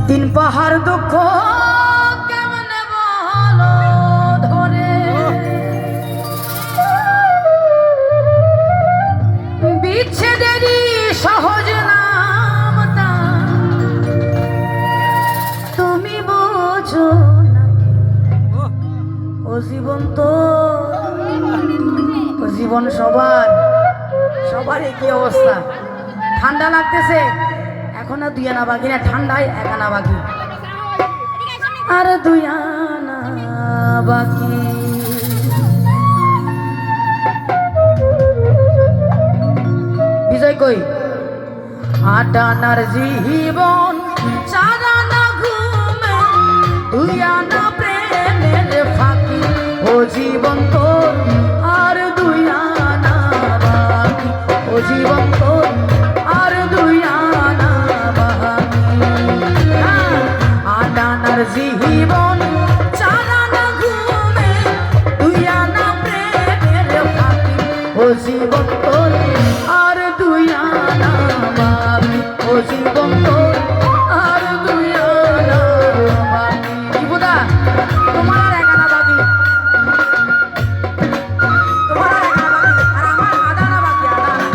তিন পাহাড় দুঃখ কেমনে বলো ধরে, বিচ্ছেদেরই সহজ নামটা তুমি বোঝো নাকি? ও জীবন তো ও জীবন সবার একই অবস্থা। ঠান্ডা লাগতেছে, এখন আর দুই আনা বাকি না, ঠান্ডায় এক আনা বাকি, আর দুই আনা বাকি। বিজয় কই? 8 আনার জীবন, 4 আনা ঘুমে, 2 আনা প্রেমের ফাঁকি। ও জীবন তোর আর 2 আনা বাকি, ও জীবন তোর আর 2 আনা বাকি। 8 আনার জীবন, 4 আনা ঘুমে, 2 আনা প্রেমের ফাঁকি। ও জীবন তোর আর 2 আনা বাকি, ও জীবন তোর আর 2 আনা বাকি। বিপুদা, তোমার 1 আনা বাকি, তোমার 1 আনা বাকি, আর আমার 8 আনা বাকি, 8 আনা।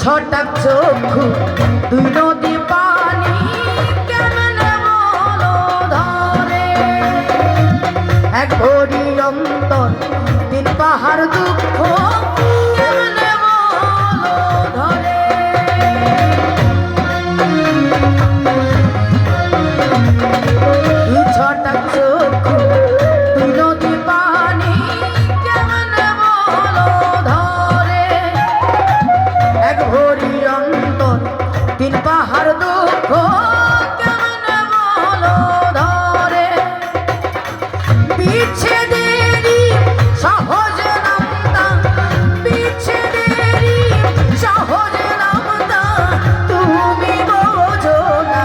ছটাক চক্ষু, 2 নদী পানি কেমনে বলো ধরে, 1 ভরি অন্তর, 3 পাহাড় দুঃখ কেমনে বলো ধরে। ছটাক চক্ষু, 2 নদী পানি কেমনে বলো ধরে, 1 ভরি অন্তর, 3 পাহাড় দুঃখ কেমনে বলো ধরে। বিচ্ছেদেরই সহজ নামটা, বিচ্ছেদেরই সহজ নামটা তুমি বোঝো না।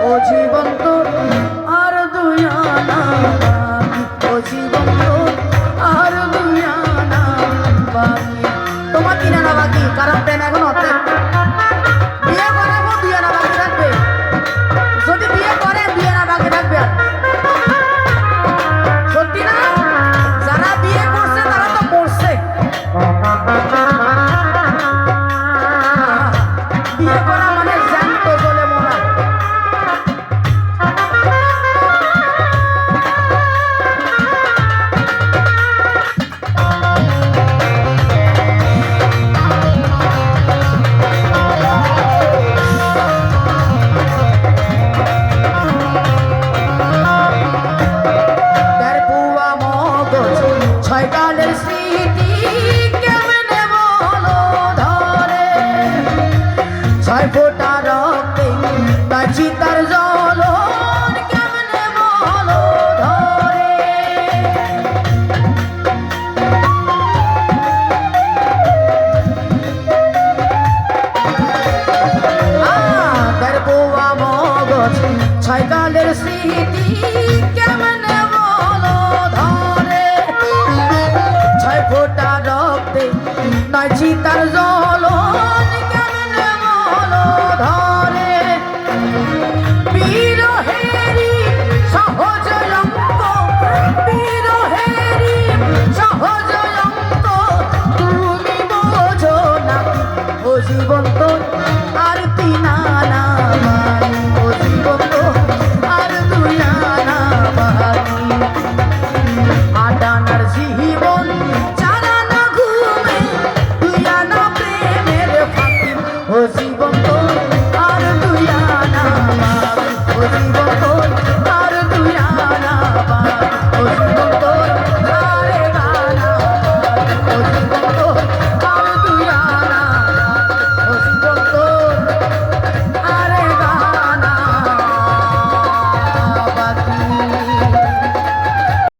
ও জীবন তোর আর 2 আনা বাকি, ও জীবন তোর আর 2 আনা বাকি। তোমার 3 আনা বাকি, কারণ প্রেম এখন অর্ধেক। বিয়ে করাবো, 2 আনা বাকি রাখবে, যদি বিয়ে করে 2 আনা বাকি রাখবে। আর সত্যি না, যারা বিয়ে করছে তারা তো করছে, বিয়ে করা মানে জ্যান্ত বলে মরা। ছয়কালের স্মৃতি কেমনে বলো ধরে, 6 ফোঁটা রক্তে তার চিতার জল